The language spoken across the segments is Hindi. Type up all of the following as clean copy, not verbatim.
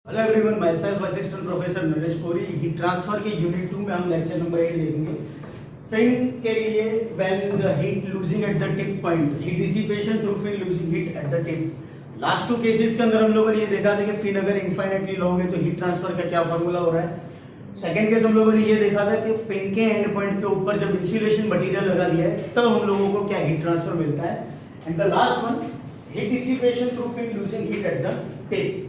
Hello everyone, myself assistant professor Naresh Kori. Heat transfer के यूनिट 2 में हम लेक्चर नंबर 8 देखेंगे। फिन के लिए when the heat losing at the tip point, heat dissipation through fin losing heat at the tip. Last two cases के अंदर हम लोगों ने ये देखा था कि फिन अगर इनफाइनाइटली लॉन्ग है तो हीट ट्रांसफर का क्या फॉर्मूला हो रहा है। सेकंड केस हम लोगों ने ये देखा था कि फिन के एंड पॉइंट के ऊपर जब इंसुलेशन मटेरियल लगा दिया है तब हम लोगों को क्या हीट ट्रांसफर मिलता है। And the last one, heat dissipation through fin losing heat at the tip.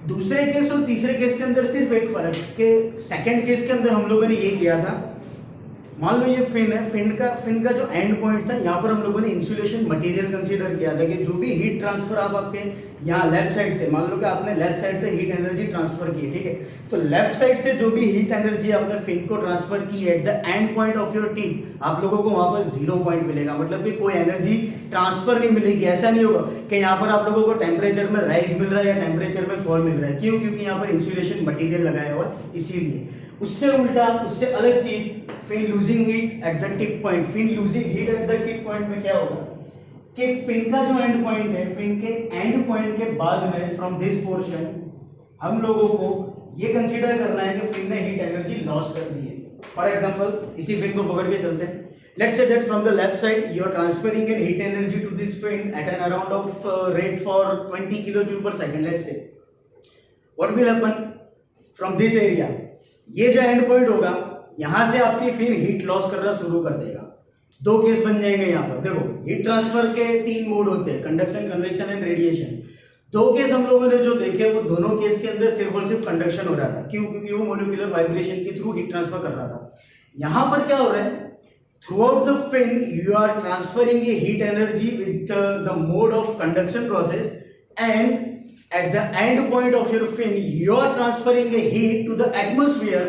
दूसरे केस और तीसरे केस के अंदर सिर्फ एक फर्क कि सेकंड केस के अंदर हम लोगों ने ये किया था, मान लो ये फिन है, फिन का जो एंड पॉइंट था यहाँ पर हम लोगों ने इंसुलेशन मटेरियल कंसीडर किया था कि जो भी हीट ट्रांसफर आप आपके यहाँ लेफ्ट साइड से, मान लो कि आपने लेफ्ट साइड से हीट एनर्जी ट्रांसफर की, ठीक है, तो लेफ्ट साइड से जो भी हीट एनर्जी आपने फिन को ट्रांसफर की eight the end point of your tip, आप लोगों को वहां पर 0 पॉइंट मिलेगा। मतलब कि कोई एनर्जी ट्रांसफर नहीं मिलेगी। ऐसा नहीं होगा कि यहाँ पर आप लोगों को टेम्परेचर में राइज मिल रहा है या टेम्परेचर में फॉल मिल रहा है। क्यों? क्योंकि यहाँ पर इंसुलेशन मटेरियल लगाया हुआ इसीलिए। उससे उल्टा, उससे अलग चीज, fin losing heat at the tip point. Fin losing heat at the tip point में क्या होगा कि फिन का जो एंड पॉइंट है, फिन के एंड पॉइंट के बाद में फ्रॉम दिस पोर्शन हम लोगों को ये कंसीडर करना है कि फिन ने हीट एनर्जी लॉस कर दी है। फॉर एग्जांपल इसी फिन को पकड़ के चलते हैं। Let's say that from the left side you are transferring an heat energy to this fin at an around of rate for 20 kilojoule per second. Let's say what will happen from this area, ये जो एंड पॉइंट होगा यहां से आपकी फिन हीट लॉस करना शुरू कर देगा। दो केस बन जाएंगे यहाँ पर। देखो, हीट ट्रांसफर के 3 मोड होते हैं, कंडक्शन, कन्वेक्शन एंड रेडिएशन। दो केस हम लोगों ने जो देखे वो दोनों केस के अंदर सिर्फ और सिर्फ कंडक्शन हो रहा था। क्यों? क्योंकि वो मोलिकुलर वाइब्रेशन के थ्रू हीट ट्रांसफर कर रहा था। यहां पर क्या हो रहा है, throughout the fin you are transferring a heat energy with the mode of conduction process and at the end point of your fin you are transferring a heat to the atmosphere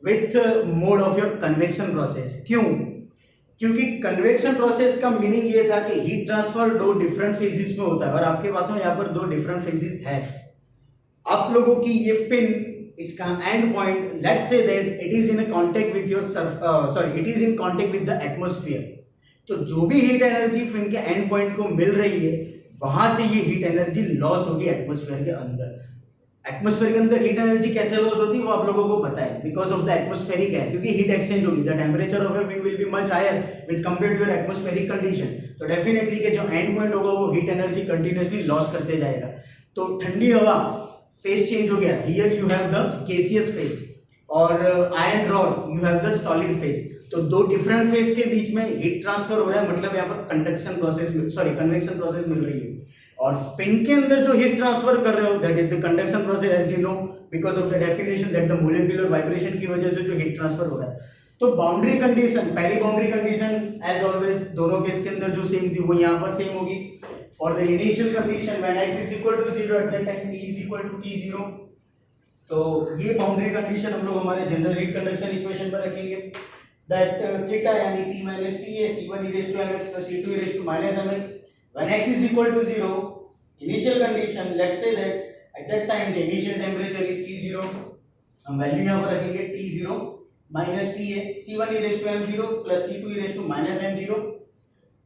with mode of your convection process। क्यों? क्योंकि कन्वेक्शन प्रोसेस का मीनिंग ये था कि हीट ट्रांसफर 2 डिफरेंट फेजेस में होता है और आपके पास में यहाँ पर 2 डिफरेंट फेजेस है। आप लोगों की ये फिन, इसका and point, let's say that it is in contact with your it is in contact with the atmosphere. तो जो भी हीट एनर्जी फिन के एंड पॉइंट को मिल रही है वहां से ये हीट एनर्जी लॉस होगी एटमॉस्फेयर के अंदर। एटमॉस्फेयर के अंदर हीट एनर्जी कैसे लॉस होती है वो आप लोगों को पता है, because of the atmospheric air. क्योंकि हीट एक्सचेंज होगी, the temperature of your fin will be much higher with compared to your atmospheric condition. तो डेफिनेटली के जो एंड पॉइंट होगा वो हीट एनर्जी कंटिन्यूअसली लॉस करते जाएगा। तो ठंडी हवा, फेस चेंज हो गया, here you have the gaseous phase, और iron rod you have the solid phase. तो 2 डिफरेंट फेस के बीच में हीट ट्रांसफर हो रहा है, मतलब यहाँ पर कंडक्शन प्रोसेस, कन्वेक्शन प्रोसेस मिल रही है। और फिन के अंदर जो हीट ट्रांसफर कर रहे हो that is the conduction process, as you know, because of the definition that the molecular vibration की वजह से जो हीट ट्रांसफर हो रहा है। तो बाउंड्री कंडीशन, पहली बाउंड्री कंडीशन एज ऑलवेज दोनों केस के अंदर जो सेम थी वो यहाँ पर सेम होगी। For the initial condition when x is equal to 0 at that time t is equal to t0। तो ये बाउंड्री कंडीशन हम लोग हमारे जनरल हीट कंडक्शन इक्वेशन पर रखेंगे। दैट थीटा यानी t minus t है c1 e raised to mx plus c2 e raised to minus mx when x is equal to 0, initial condition, let's say that at that time the initial temperature is t0, हम वैल्यू यहाँ पर रखेंगे t0 minus t है c1 e raised to m0 plus c2 e raised to minus m0।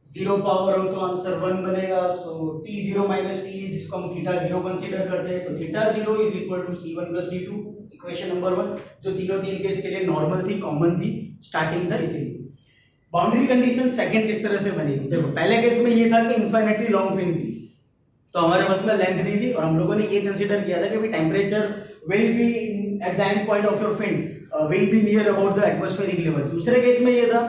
0 power हो तो आंसर 1 बनेगा। सो t0 minus t जिसको हम थीटा 0 कंसीडर करते हैं, तो theta 0 is equal to c1 plus c2, equation number 1, जो तीनों केस के लिए नॉर्मल थी, कॉमन थी, स्टार्टिंग था इसीलिए। बाउंड्री कंडीशन सेकंड किस तरह से बनेगी? देखो, पहले केस में ये था कि इनफाइनाइटली लॉन्ग फिन थी तो हमारे पास में लेंथ नहीं थी और हम लोगों ने ये कंसीडर किया था कि temperature will be at the end point of your fin will be near about the atmospheric level. दूसरे केस में ये था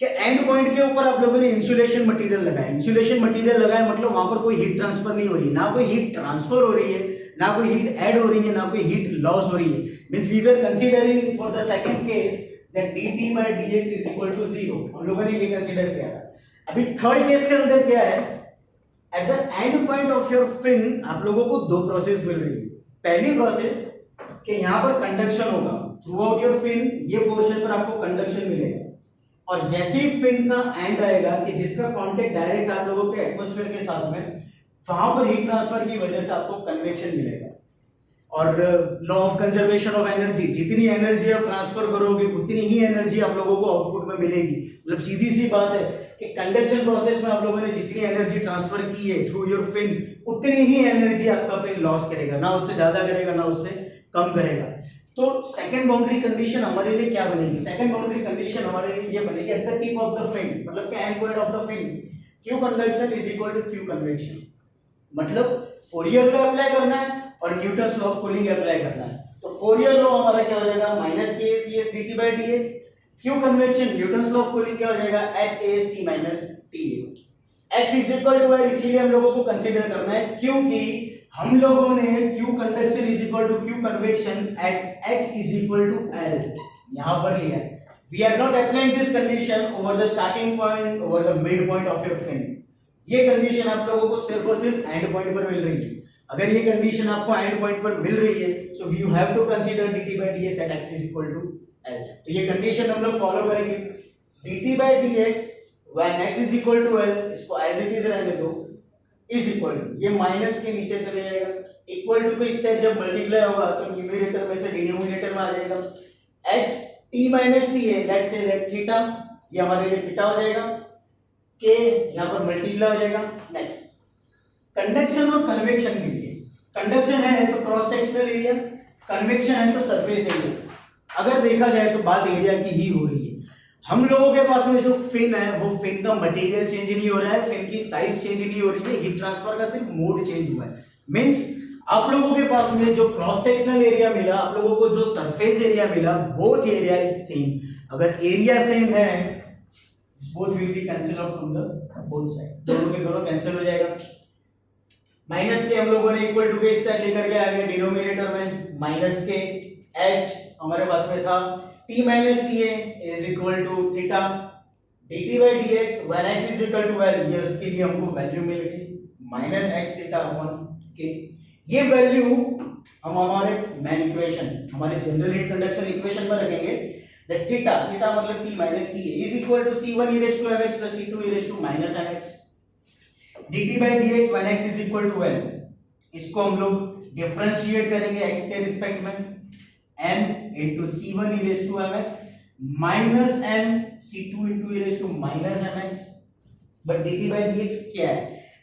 कि एंड पॉइंट के ऊपर आप लोगों ने इंसुलेशन मटेरियल लगाया। इंसुलेशन मटेरियल लगाया मतलब वहां पर कोई हीट ट्रांसफर नहीं हो रही, ना कोई हीट ट्रांसफर हो रही है, ना कोई हीट ऐड हो रही है, ना कोई हीट लॉस हो रही है। Means we were considering for the second case that dt by dx is equal to 0, हम लोगों ने ये कंसीडर किया था। अभी थर्ड केस के अंदर क्या है, at the end point of your fin आप लोगों को 2 प्रोसेस मिल रही है। पहली प्रोसेस कि यहाँ पर कंडक्शन होगा थ्रू आउट योर फिन, ये पोर्शन पर आपको कंडक्शन मिलेगा, और जैसे ही फिन का एंड आएगा कि जिसका कांटेक्ट डायरेक्ट आप लोगों के एटमॉस्फेयर के साथ में, वहां पर हीट ट्रांसफर की वजह से आपको कन्वेक्शन मिलेगा। और law of conservation of energy, जितनी एनर्जी आप ट्रांसफर करोगे उतनी ही एनर्जी आप लोगों को आउटपुट में मिलेगी। मतलब सीधी सी बात है कि कंडक्शन प्रोसेस में आप लोगों ने जितनी एनर्जी ट्रांसफर की है थ्रू योर फिन उतनी ही एनर्जी आपका फिन लॉस करेगा, ना उससे ज्यादा करेगा ना उससे कम करेगा। तो सेकंड बाउंड्री कंडीशन हमारे लिए क्या बनेगी? सेकंड बाउंड्री कंडीशन हमारे लिए ये बनेगी at the tip of the fin, मतलब कि end point of the fin, Q convection is equal to Q convection. मतलब फोरियर लॉ अप्लाई करना है और Newton's law of cooling apply करना है। तो फोरियर लॉ हमारा क्या हो जाएगा? Minus K C S D T by D X. Q convection Newton's law of cooling क्या हो जाएगा? H A S T minus T A. X is equal to L, इसीलिए हम लोगों को कंसीडर करना है क्योंकि हम लोगों ने Q conduction is equal to Q convection at x is equal to L यहां पर लिया है। We are not applying this condition over the starting point, over the mid point of your fin. ये कंडीशन आप लोगों को सिर्फ और सिर्फ एंड पॉइंट पर मिल रही है। अगर ये कंडीशन आपको एंड पॉइंट पर मिल रही है, so you have to consider dt by dx at x is equal to L। तो ये कंडीशन हम लोग फॉलो करेंगे। dt by dx when x is equal to L, इसको एज इट इज रहने दो, इज इक्वल टू, ये माइनस के नीचे चले जाएगा, इक्वल टू को इससे जब मल्टीप्लाई होगा तो न्यूमरेटर में से डिनोमिनेटर में आ जाएगा। h t minus t है, लेट्स से दैट थीटा, ये हमारे लिए थीटा हो जाएगा, k यहां पर मल्टीप्लाई हो जाएगा। नेक्स्ट कंडक्शन और कन्वेक्शन के लिए, कंडक्शन है तो क्रॉस सेक्शनल एरिया, कन्वेक्शन है तो सरफेस एरिया। अगर देखा जाए तो बात एरिया की ही हो रही है। हम लोगों के पास में जो फिन है वो फिन का मटेरियल चेंज नहीं हो रहा है, फिन की साइज चेंज नहीं हो रही है, हीट ट्रांसफर का सिर्फ मोड चेंज हुआ है। मींस आप लोगों के पास में जो क्रॉस सेक्शनल एरिया मिला, आप लोगों को जो सरफेस एरिया मिला, बोथ एरिया इज सेम। अगर एरिया सेम है, both will be cancel out from the both side, दोनों के दोनों कैंसिल हो जाएगा। माइनस के हम लोगों ने इक्वल टू के इस साइड लेकर के आ गए डिनोमिनेटर में, माइनस के h हमारे पास में था t minus T is equal to theta dt by dx when x is equal to L। ये उसके लिए हमको वैल्यू मिल गई minus x theta upon k। ये वैल्यू हम हमारे मेन इक्वेशन, हमारे जनरल हीट कंडक्शन इक्वेशन में रखेंगे। दैट थीटा, थीटा मतलब t minus T is equal to c1 e raised to mx plus c2 e raised to minus mx dt by dx when x is equal to L। इसको हम लोग डिफरेंशिएट करेंगे x के रिस्पेक्ट में, m into c1 e raised to mx minus m c2 into e raised to minus mx। But dt by dx क्या है?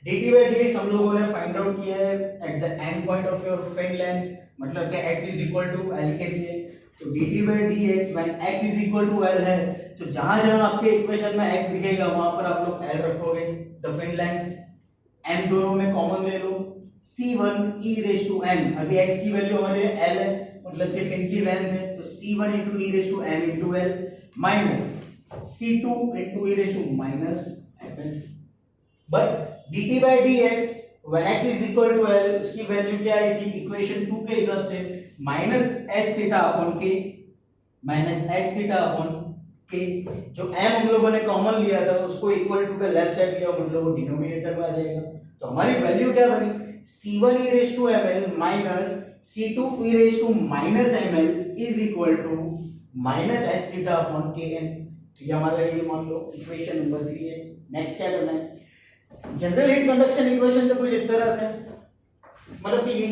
dt by dx हम लोगों ने फाइंड आउट किया है at the end point of your fin length, मतलब कि x is equal to L के लिए। तो dt by dx when x is equal to L है, तो जहां जहां आपके इक्वेशन में x दिखेगा वहां पर आप लोग L रखोगे, द फिन लेंथ। m दोनों में कॉमन ले लो, c1 e raised to m, अभी x की वैल्यू हमारे L है, मतलब कि फिन की लेंथ है, तो c1 into e raised to m into L minus c2 into e raised to minus ml। But dt by dx when x is equal to L, उसकी वैल्यू क्या आई थी इक्वेशन 2 के हिसाब से? Minus h theta upon k, minus h theta upon k। जो m हम लोगों ने कॉमन लिया था उसको इक्वल टू का लेफ्ट साइड लिया, मतलब वो डिनोमिनेटर में आ जाएगा। तो हमारी वैल्यू क्या बनी? c1 e raised to ml minus c2 e raised to minus ml is equal to minus h theta upon kn। तो ये हमारे लिए मान लो इक्वेशन नंबर 3 है। नेक्स्ट क्या करना है? जनरल हीट कंडक्शन इक्वेशन तो कुछ इस तरह से, मतलब कि ये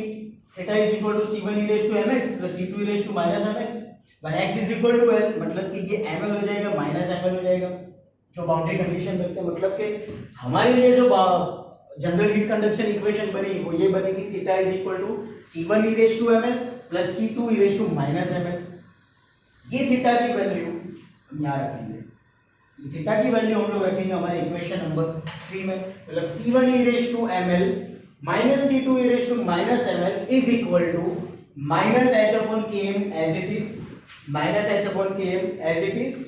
theta is equal to c1 e raised to mx plus c2 e raised to minus mx when x is equal to L, मतलब कि ये ml हो जाएगा माइनस ml हो जाएगा। जो बाउंड्री कंडीशन रखते हैं, मतलब कि हमारे लिए जो जनरल हीट कंडक्शन इक्वेशन बनी वो ये बनेगी, theta is equal to c1 e raised to ml plus c2 e raised to minus ml। ये थीटा की वैल्यू हम यहाँ रखेंगे, थीटा की वैल्यू हम लोग रखेंगे हमारे इक्वेशन नंबर 3 में, मतलब c1 e raised to ml minus c2 e raised to minus ml is equal to minus h upon km as it is, minus h upon km as it is।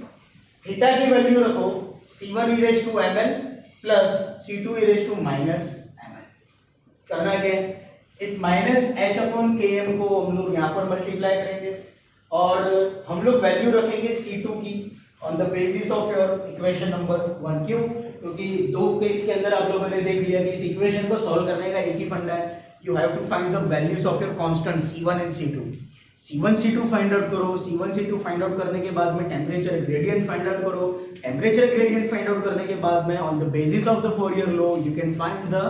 Theta की वैल्यू रखो c1 e raised to ml plus c2 e raised to minus ml। करना क्या है? इस माइनस h upon km को हम लोग यहाँ पर मल्टीप्लाई करेंगे और हम लोग वैल्यू रखेंगे c2 की on the basis of your equation number 1। क्यों? क्योंकि दो केस के अंदर आप लोगों ने देख लिया कि इस इक्वेशन को सॉल्व करने का एक ही फंडा है, you have to find the values of your constant c1 and c2। C1 C2 find out करो, C1 C2 फाइंड आउट करने के बाद में टेम्परेचर ग्रेडियंट फाइंड आउट करो, टेम्परेचर ग्रेडियंट फाइंड आउट करने के बाद में on the basis of the Fourier law you can find the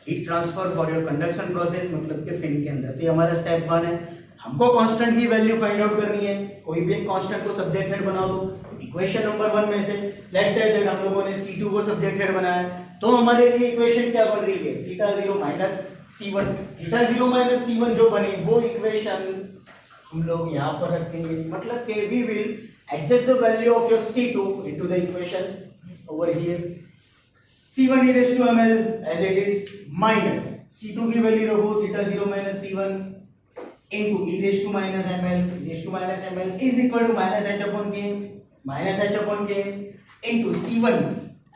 heat transfer for your conduction process, मतलब कि फिन के अंदर। तो ये हमारा स्टेप 1 है। हमको कांस्टेंट की वैल्यू फाइंड आउट करनी है, कोई भी एक कांस्टेंट को सब्जेक्ट हेड बना दो इक्वेशन नंबर 1 में से। लेट्स से दैट हम लोगों ने C2 को सब्जेक्ट हेड बनाया, तो हमारे लिए इक्वेशन क्या बन रही है? Theta 0 minus C1 theta 0 minus C1 जो बनी वो इक्वेशन हम लोग यहाँ पर रखेंगे, मतलब कि we will adjust the value of your C2 into the equation over here. C1 e raised to ml as it is minus C2 की वैल्यू रखो theta 0 minus C1 into e raised to minus ml is equal to minus h upon k into C1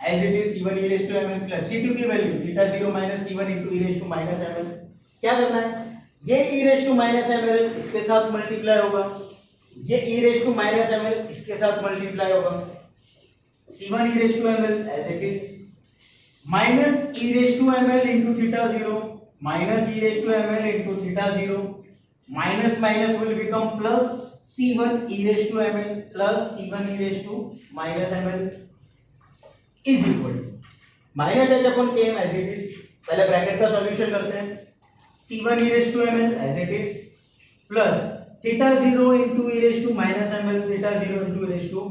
as it is C1 e raised to ml plus C2 की value theta 0 minus C1 into e raised to minus ml. क्या करना है, ये e raised to minus ml इसके साथ मल्टीप्लाई होगा, ये e raised to minus ml इसके साथ मल्टीप्लाई होगा, C1 e raised to ml as it is minus e raised to ml into theta 0 minus e raised to ml into theta 0 minus minus will become plus C1 e raised to ml plus C1 e raised to minus ml is equal to minus h upon km as it is. पहले ब्रैकेट का सॉल्यूशन करते हैं, C1 e raised to ml as it is plus theta 0 into e raised to minus ml theta 0 into e raised to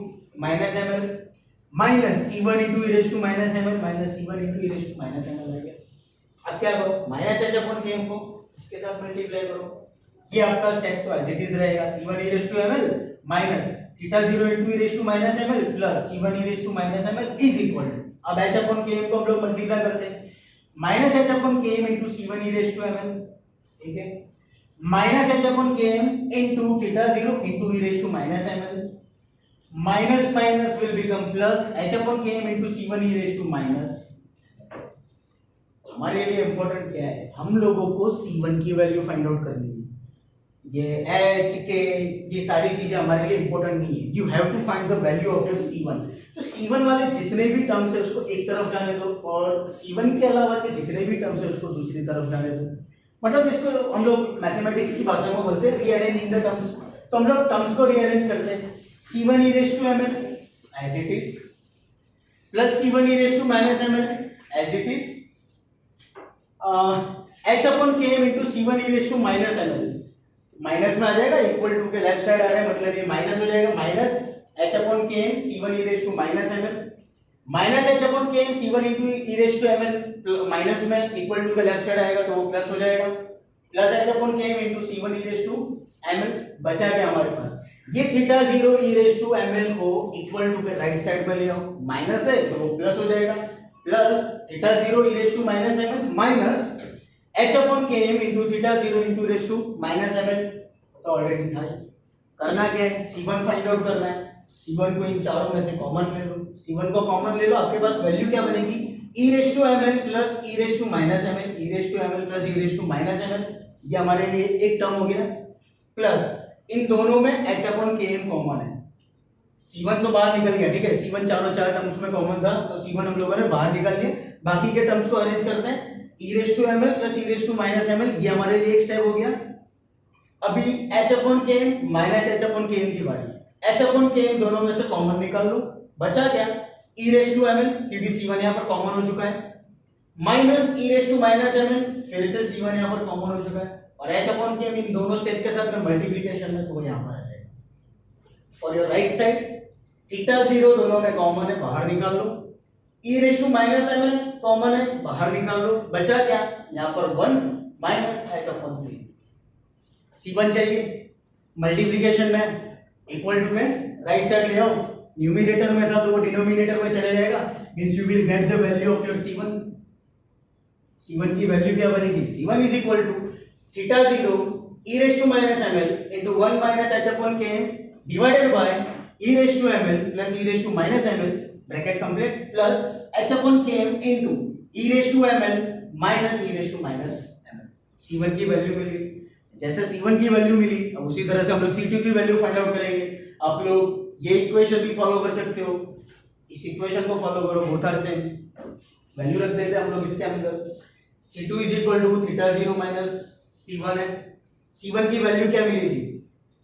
minus ml minus C1 into e raised to minus ml minus C1 into e raised to minus ml आ गया. अब क्या करो, माइनस h upon km को इसके साथ मल्टीप्लाई करो, ये आपका स्टेप तो एज इट इज रहेगा, C1 e raised to ml minus theta 0 into e raised to minus ml plus C1 e raised to minus ml is equal to, अब h upon km को हम लोग मल्टीप्लाई करते हैं, minus h upon km into C1 e raised to ml, ठीक है, minus h upon km into theta 0 into e raised to minus ml minus minus will become plus h upon km into C1 e raised to minus. हमारे लिए इंपॉर्टेंट क्या है, हम लोगों को C1 की वैल्यू फाइंड आउट करनी है, ये h के ये सारी चीजें हमारे लिए इंपॉर्टेंट नहीं है, you have to find the value of your C1. तो C1 वाले जितने भी टर्म्स है उसको एक तरफ जाने दो और C1 के अलावा के जितने भी टर्म्स है उसको दूसरी तरफ जाने दो, मतलब इसको हम लोग मैथमेटिक्स की भाषा में बोलते हैं रीअरेंजिंग द टर्म्स. तो हम लोग टर्म्स को रीअरेंज करते हैं, C1 e raised to ml as it is plus C1 e raised to minus ml as it is h upon km into C1 e raised to minus ml, minus में आ जाएगा, इक्वल टू के लेफ्ट साइड आ रहा है मतलब ये माइनस हो जाएगा, minus h upon km C1 e raised to minus ml minus h upon km C1 into e raised to ml minus में इक्वल टू के लेफ्ट साइड आएगा तो वो प्लस हो जाएगा, plus h upon km into C1 e raised to ml बचा गया हमारे पास. ये theta 0 e raised to ml को इक्वल टू के राइट साइड में ले आओ, माइनस है तो वो प्लस हो जाएगा, plus theta 0 e raised to minus ml minus h upon km into theta 0 into raised to minus ml. तो ऑलरेडी था, करना क्या है, C1 फाइंड आउट करना है, C1 को इन चारों में से कॉमन ले लो, C1 को कॉमन ले लो, आपके पास वैल्यू क्या बनेगी, e raised to ml plus e raised to minus ml, e raised to ml plus e raised to minus ml, ये हमारे लिए एक टर्म हो गया, प्लस इन दोनों में h upon km कॉमन है, C1 तो बाहर निकल गया, ठीक है, C1 चारों चार टर्म्स में कॉमन था तो C1 हम लोगों ने बाहर निकाल लिया, बाकी के टर्म्स को अरेंज करते हैं, e raised to ml plus e raised to minus ml ये हमारे लिए एक स्टेप हो गया. अभी h upon km minus h upon km की बारी, h upon km दोनों में से कॉमन निकाल लो, बचा क्या e raised to ml क्योंकि C1 यहाँ पर कॉमन हो चुका है, minus e raised to minus ml फिर से C1 यहाँ पर कॉमन हो चुका है और h upon km इन दोनों स्टेप के साथ में मल्टीप्लिकेशन में तो यहाँ पर आ जाएगा. For your right side theta 0 दोनों में कॉमन है, बाहर निकाल लो, e raised to minus ml common है, बाहर निकाल लो, बचा क्या यहाँ पर 1 minus h upon km. C1 चाहिए, मल्टीप्लिकेशन में इक्वल टू में राइट साइड ले आओ, न्यूमरेटर में था तो वो डिनोमिनेटर में चले जाएगा, means you will get the value of your C1. C1 की वैल्यू क्या बनेगी, C1 is equal to theta 0 e raised to minus ml into 1 minus h upon km divided by e raised to ml plus e raised to minus ml bracket complete plus h upon km into e raised to ml minus e raised to minus ml. C1 की वैल्यू मिल गई, जैसे C1 की वैल्यू मिली अब उसी तरह से हम लोग C2 की वैल्यू फाइंड आउट करेंगे. आप लोग ये इक्वेशन भी फॉलो कर सकते हो, इस इक्वेशन को फॉलो करो, बोथ आर सेम, वैल्यू रख देते हैं हम लोग इसके अंदर, C2 is equal to theta 0 minus C1 है, C1 की वैल्यू क्या मिली थी,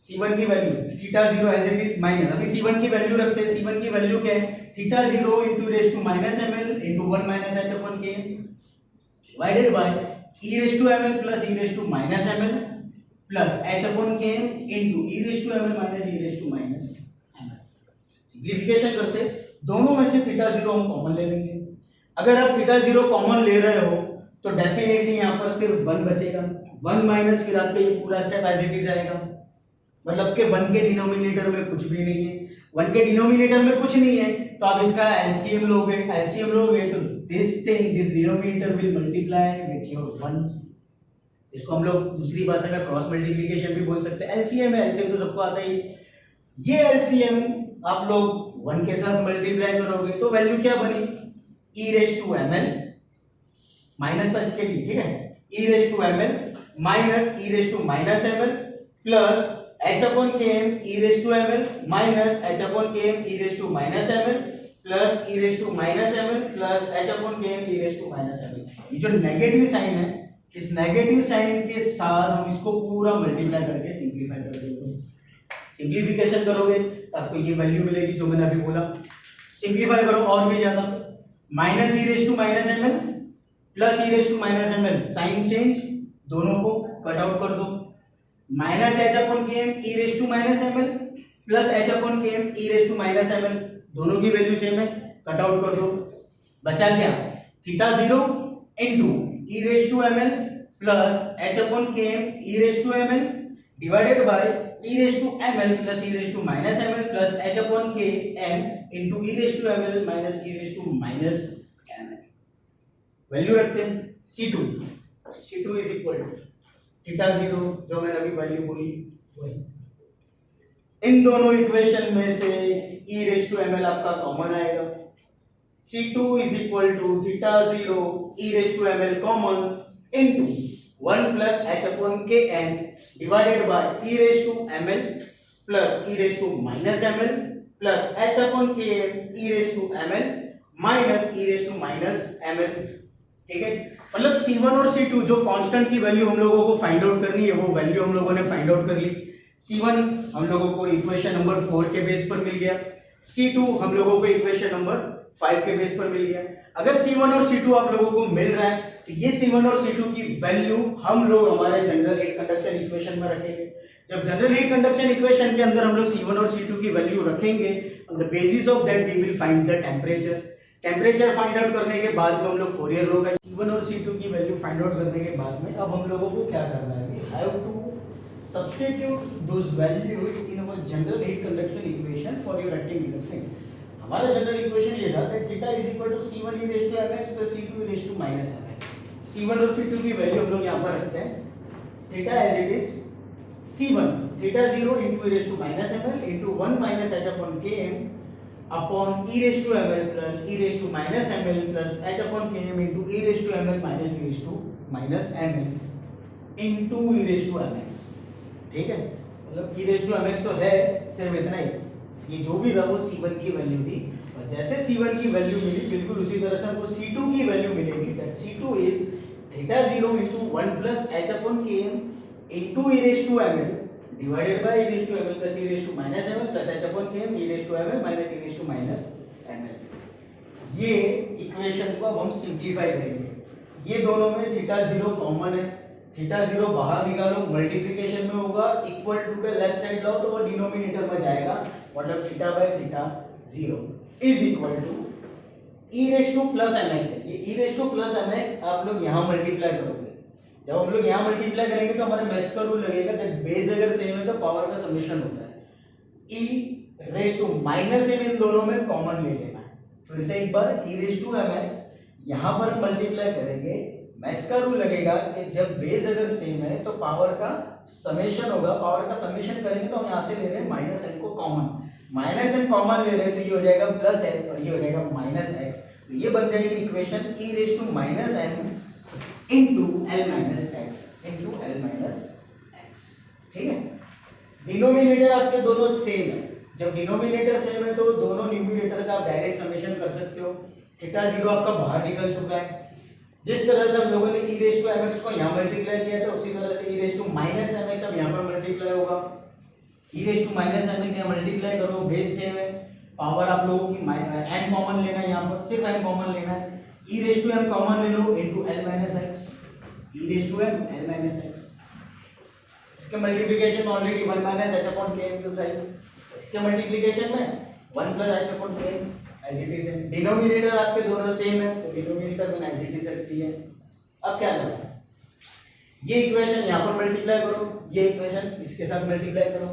C1 की value theta 0 as it is minus, अभी C1 की वैल्यू रखते हैं, C1 की वैल्यू क्या है theta 0 into raised to minus ml into 1 minus h upon km divided by e raised to ml plus e raised to minus ml plus h upon km into e raised to ml minus e raised to minus ml. Simplification करते दोनों में से थीटा 0 हम कॉमन ले लेंगे, अगर आप थीटा 0 कॉमन ले रहे हो तो डेफिनेटली यहाँ पर सिर्फ 1 बचेगा, 1 माइनस फिर आपका ये पूरा स्टेप एज इट इज आएगा, मतलब कि 1 के डिनोमिनेटर में कुछ भी नहीं है, 1 के डिनोमिनेटर में कुछ नहीं है तो आप इसका एलसीएम लोगे, तो this thing, this denominator will multiply with your 1। इसको हम लोग दूसरी भाषा में क्रॉस मल्टीप्लिकेशन भी बोल सकते हैं। एलसीएम है, एलसीएम तो सबको आता ही। ये एलसीएम आप लोग 1 के साथ मल्टीप्लाई करोगे तो वैल्यू क्या बनी, e raise to ml minus था इसके लिए, ठीक है, e raise to ml minus e raise to minus ml plus h upon km e raise to ml minus h upon km e raise to minus ml plus e raise to minus ml plus h upon km e raise to minus ml। ये जो नेगेटिव साइन है, इस नेगेटिव साइन के साथ हम इसको पूरा मल्टीप्लाई करके सिंपलीफाई कर देंगे। सिंपलीफिकेशन करोगे तो आपको ये वैल्यू मिलेगी जो मैंने अभी बोला। सिंपलीफाई करो और भी ज्यादा, minus E raise to minus M L plus E raise to minus M L, sign change, दोनों को कट आउट कर दो, minus H upon K M E raise to minus M L plus H upon K M E raise to minus M L, दोनों की वैल्यू सेम है, कट आउट कर दो, बचा क्या, theta 0 into E raise to M L plus H upon K M E raise to M l divided by e raised to ml plus e raised to minus ml plus h upon k m into e raised to ml minus e raised to minus ml। Value रखते हैं c2 is equal to theta 0 जो मैंने अभी वैल्यू बोली वही। इन दोनों इक्वेशन में से e raised to ml आपका कॉमन आएगा, c2 is equal to theta 0 e raised to ml common into 1 plus h upon kn divided by e raised to ml plus e raised to minus ml plus h upon kn e raised to ml minus e raised to minus ml। ठीक है, मतलब c1 और c2 जो कांस्टेंट की वैल्यू हम लोगों को फाइंड आउट करनी है वो वैल्यू हम लोगों ने फाइंड आउट कर ली। c1 हम लोगों को इक्वेशन नंबर 4 के बेस पर मिल गया, c2 हम लोगों को इक्वेशन नंबर 5 के बेस पर मिल गया। अगर c1 और c2 आप लोगों को मिल रहा है तो ये C1 और C2 की वैल्यू हम लोग हमारे जनरल हीट कंडक्शन इक्वेशन में रखेंगे। जब जनरल हीट कंडक्शन इक्वेशन के अंदर हम लोग C1 और C2 की वैल्यू रखेंगे, on the basis of that we will find the temperature. Temperature find out करने के बाद में हम लोग फोरियर लो का C1 और C2 की वैल्यू फाइंड आउट करने के बाद में अब हम लोगों को क्या करना है, we have to substitute those values in our general heat conduction equation for your rectangular frame. हमारा जनरल इक्वेशन ये था that theta is equal to c1 e raise to mx plus c2 e raise to minus mx। c1 और c2 की वैल्यू हम लोग यहां पर रखते हैं, theta as it is c1 theta 0 into e raise to minus ml into 1 minus h upon km upon e raise to ml plus e raise to minus ml plus h upon km into e raise to ml minus e raise to minus ml into e raise to mx। ठीक है, मतलब e रेज़ टू mx तो है, सिर्फ इतना ही, ये जो भी था वो c1 की वैल्यू थी और जैसे c1 की वैल्यू मिली बिल्कुल उसी तरह से हमको c2 की वैल्यू मिलेगी, that c2 is theta 0 into 1 plus h upon km into e raised to ml divided by e raised to ml plus e raised to minus ml plus h upon km e raised to ml minus e raised to minus ml। ये इक्वेशन को अब हम सिंपलीफाई करेंगे। ये दोनों में थीटा 0 कॉमन है, थीटा 0 बाहर निकालो, मल्टीप्लिकेशन में होगा, इक्वल टू का लेफ्ट साइड लाओ तो वो डिनोमिनेटर में जाएगा, मतलब theta by theta 0 is equal to e raise to plus mx है। ये e raise to plus mx आप लोग यहाँ मल्टीप्लाई करोगे, जब हम लोग यहाँ मल्टीप्लाई करेंगे तो हमारे मैथ्स का रूल लगेगा दैट बेस अगर सेम है तो पावर का समेशन होता है। e raise to minus m इन दोनों में कॉमन ले लेना है। फिर से एक बार e रेज़ टू mx यहाँ पर हम मल्टीप्लाई करेंगे, मैथ्स का रूल लगेगा कि जब बेस अगर सेम है तो पावर का समेशन होगा, पावर का समेशन करेंगे तो हम यहाँ से ले रहे हैं माइनस m को कॉमन, माइनस m कॉमन ले रहे हैं तो ये हो जाएगा प्लस m और ये हो जाएगा माइनस x। तो ये बन जाएगी equation e raise to minus m into l minus x into l minus x। ठीक है, डिनोमिनेटर आपके दोनों सेम है, जब डिनोमिनेटर सेम है तो दोनों न्यूमरेटर का आप डायरेक्ट समेशन कर सकते हो। थीटा 0 आपका बाहर निकल चुका है, जिस तरह से हम लोगों ने e रेज़ टू mx को यहाँ मल्टीप्लाई किया था उसी तरह से e raise to minus mx अब यहाँ पर मल्टीप्लाई होगा। e raise to minus mx यहाँ मल्टीप्लाई करो, बेस सेम है, पावर आप लोगों की m कॉमन लेना है, यहाँ पर सिर्फ m कॉमन लेना है, e raise to m common ले लो into l minus x, e raise to m l minus x। इसके मल्टीप्लिकेशन में already 1 minus h upon km तो था, इसके मल्टीप्लिकेशन में 1 plus h upon km as it is है। डिनोमिनेटर आपके दोनों सेम है तो डिनोमिनेटर में एज इट इज रखती है अब क्या करना है, ये इक्वेशन यहाँ पर मल्टीप्लाई करो, ये इक्वेशन इसके साथ मल्टीप्लाई करो,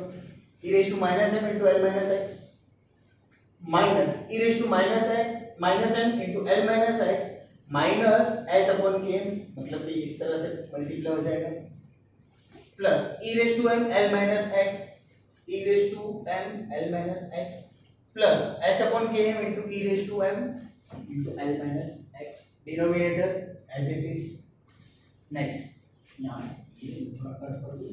e raised to minus m into l minus x minus e raised to minus m into l minus x minus h upon k, मतलब कि इस तरह से मल्टीप्लाई हो जाएगा, plus e raised to m l minus x, e raised to m l minus x plus h upon k into e raised to m into l minus x, denominator as it is. Next यहाँ से ये थोड़ा कट कर दूँ,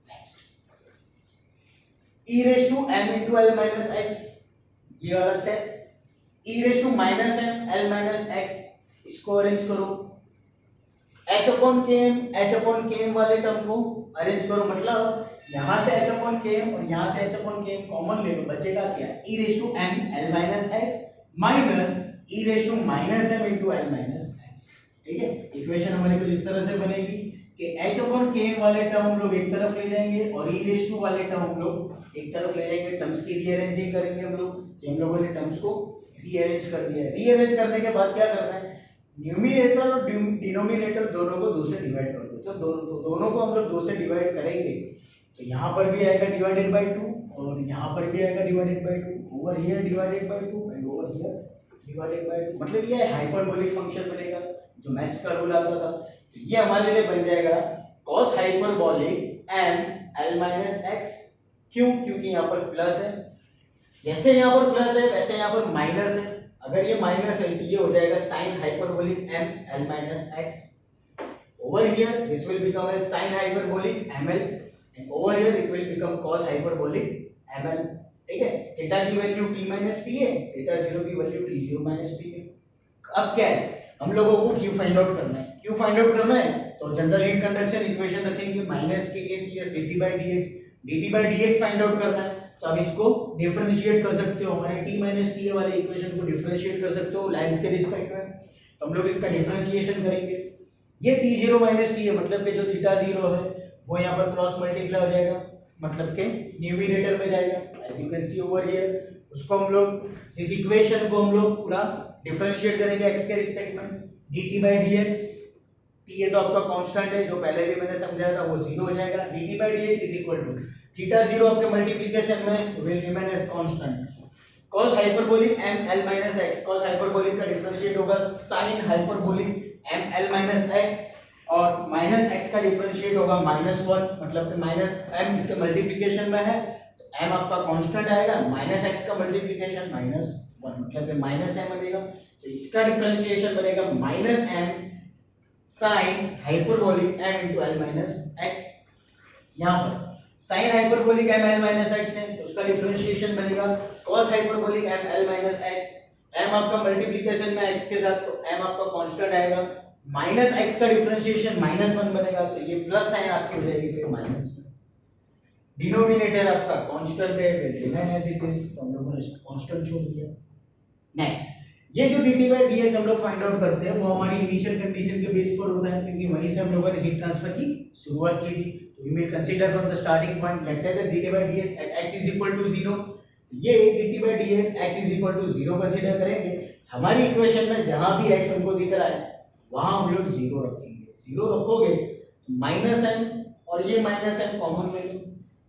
next e raised to m into l minus x, ये वाला step, e raised to minus m l minus x, इसको अरेंज करो, h upon km वाले टर्म को अरेंज करो, मतलब यहाँ से h upon km और यहाँ से h upon km कॉमन ले लो, बचेगा क्या, e raised to m l minus x minus e raised to minus m into l minus x। ठीक है, इक्वेशन हमारे कुछ इस तरह से बनेगी कि h upon km वाले टर्म हम लोग एक तरफ ले जाएंगे और e raised to वाले टर्म हम लोग एक तरफ ले जाएंगे, टर्म्स की रीअरेंजिंग करेंगे हम लोग, कि हम लोगों ने टर्म्स को रीअरेंज कर दिया है। रीअरेंज करने के बाद क्या करना है, न्यूमरेटर और डिनोमिनेटर दोनों को 2 से डिवाइड कर दो, तो दोनों को हम लोग 2 से डिवाइड करेंगे तो यहाँ पर भी आएगा डिवाइडेड बाय 2 और यहाँ पर भी आएगा divided by 2, over here divided by 2 and over here divided by 2, मतलब ये हाइपरबोलिक फंक्शन बनेगा जो मैथ्स का रूल आता था। तो ये हमारे लिए बन जाएगा cos hyperbolic m l minus x, क्यों, क्योंकि यहाँ पर प्लस है, जैसे यहाँ पर प्लस है वैसे यहाँ पर माइनस है, अगर ये माइनस है तो ये हो जाएगा sin hyperbolic m l minus x, over here this will become as sin hyperbolic ml and over here it will become cos hyperbolic ml। ठीक है, थीटा की वैल्यू t minus t है, थीटा 0 की वैल्यू t0 minus t है। अब क्या है, हम लोगों को q फाइंड आउट करना है, q फाइंड आउट करना है तो जनरल हीट कंडक्शन इक्वेशन रखेंगे माइनस के a cs dt by dx find out करना है, तो आप इसको डिफरेंशिएट कर सकते हो, हमारे t minus t वाले इक्वेशन को डिफरेंशिएट कर सकते हो लेंथ के रिस्पेक्ट में, तो हम लोग इसका डिफरेंशिएशन करेंगे। ये t0 minus t है, मतलब कि जो थीटा 0 है वो यहाँ पर क्रॉस मल्टीप्लाई हो जाएगा, मतलब कि न्यूमरेटर में जाएगा, as you can see over here. उसको हम लोग इस इक्वेशन को हम लोग पूरा डिफरेंशिएट करेंगे x के रिस्पेक्ट में, dt by dx, t ये तो आपका कांस्टेंट है जो पहले भी मैंने समझाया था, वो 0 हो जाएगा, dt by dx is equal to theta 0 आपके मल्टीप्लिकेशन में will remain as constant, cos hyperbolic m l minus x, cos hyperbolic का डिफरेंशिएट होगा sin hyperbolic m l minus x और माइनस x का डिफरेंशिएट होगा -1, मतलब कि माइनस m इसके मल्टीप्लिकेशन में है तो m आपका कांस्टेंट आएगा, माइनस x का मल्टीप्लिकेशन -1 मतलब कि माइनस m बनेगा, तो इसका डिफरेंशिएशन बनेगा -m sin hyperbolic m into l minus x। यहाँ पर sin hyperbolic m l minus x है तो उसका डिफरेंशिएशन बनेगा cos hyperbolic m l minus x, m आपका मल्टीप्लिकेशन में x के साथ तो m आपका कांस्टेंट आएगा, माइनस x का डिफरेंशिएशन -1 बनेगा तो ये प्लस साइन आपकी हो जाएगी फिर माइनस में, डिनोमिनेटर आपका कांस्टेंट है will remain as it is, तो हम लोगों ने कांस्टेंट छोड़ दिया। नेक्स्ट, ये जो dt by dx हम लोग फाइंड आउट करते हैं वो हमारी इनिशियल कंडीशन के बेस पर होता है, क्योंकि वहीं से हम लोगों ने हीट ट्रांसफर की शुरुआत की थी, तो we will consider from the starting point, let's say that dt by dx at x is equal to 0, ये dt by dx x is equal to 0 consider करेंगे। हमारी इक्वेशन में जहां भी x हमको दिख रहा है वहां हम लोग 0 रखेंगे, 0 रखोगे -m और ये -m कॉमन ले लो,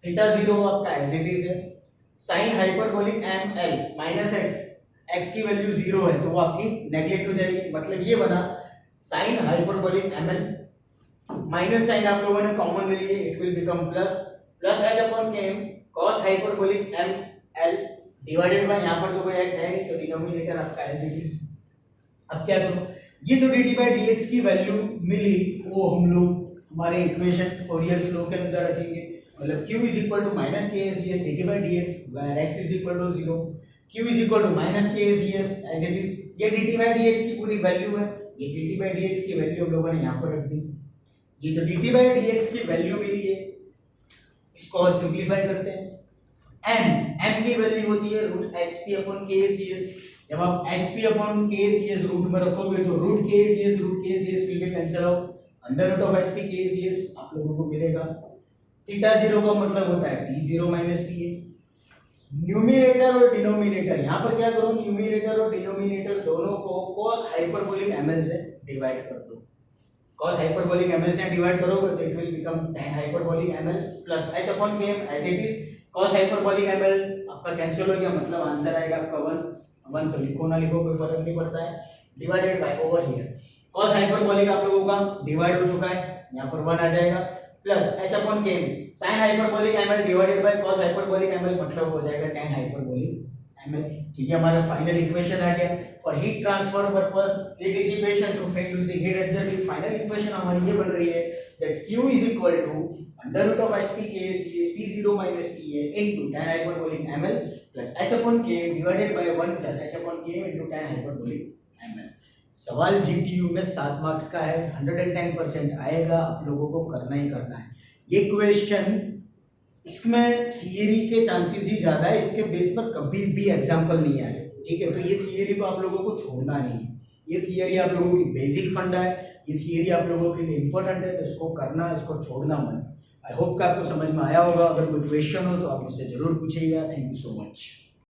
थीटा 0 आपका एज इट इज है, sin hyperbolic m l minus x की वैल्यू 0 है तो वो आपकी नेगलेक्ट हो जाएगी, मतलब ये बना sin hyperbolic ml, minus sine आप लोगों ने कॉमन ले लिए, it will become plus h upon km cos hyperbolic ml divided by, यहां पर तो कोई x है नहीं तो डिनोमिनेटर आपका एज इट इज। अब क्या करो, ये जो dt by dx की वैल्यू मिली वो हम लोग हमारे इक्वेशन फोरियर फ्लो के अंदर रखेंगे, मतलब q is equal to minus k/s dt by dx where x is equal to 0, q is equal to minus k/s as it is, ये dt by dx की पूरी वैल्यू है, ये dt by dx की वैल्यू हम लोगों ने यहाँ पर रख दी, ये तो dt by dx की वैल्यू मिली है, इसको और सिंपलीफाई करते हैं, m की वैल्यू होती है √hp/k/s, जब आप hp/k/s रूट में रखोगे तो √k/s will be cancel out, √hp/k/s आप लोगों को मिलेगा, थीटा 0 का मतलब होता है t0 - t है, न्यूमिनेटर और डिनोमिनेटर, यहाँ पर क्या करो, न्यूमिनेटर और डिनोमिनेटर दोनों को cos हाइपरबोलिक ml से डिवाइड कर दो। cos हाइपरबोलिक ml से डिवाइड करोगे तो it will become tan hyperbolic ml plus h upon km as it is. cos hyperbolic ml आपका कैंसिल हो गया, मतलब आंसर आएगा आपका 1 तो लिखो ना लिखो कोई फर्क नहीं पड़ता है, divided by over here cos hyperbolic आप लोगों का डिवाइड हो चुका है, यहाँ पर 1 आ जाएगा plus h upon km sin hyperbolic ml divided bye cos hyperbolic ml, मतलब हो जाएगा tan हाइपरबोलिक ml। ठीक है, हमारा फाइनल इक्वेशन आ गया। For heat transfer purpose, heat dissipation through fin losing heat at the tip, final equation हमारी ये बन रही है that q is equal to under root of hp k is T0 minus Ta into tan hyperbolic ml plus h upon k divided by 1 plus h upon k into tan hyperbolic ml। सवाल जीटीयू में 7 मार्क्स का है, 110% आएगा, आप लोगों को करना ही करना है ये क्वेश्चन। इसमें थियरी के चांसेस ही ज्यादा है, इसके बेस पर कभी भी एग्जांपल नहीं आए। ठीक है, तो ये थियरी को आप लोगों को छोड़ना नहीं है, ये थियरी आप लोगों की बेसिक फंडा है, ये थियरी आप लोगों के लिए इंपॉर्टेंट है, तो इसको करना, इसको छोड़ना मत। आई होप कि आपको समझ में आया होगा। अगर कोई क्वेश्चन हो तो आप मुझसे जरूर पूछिएगा। Thank you so much.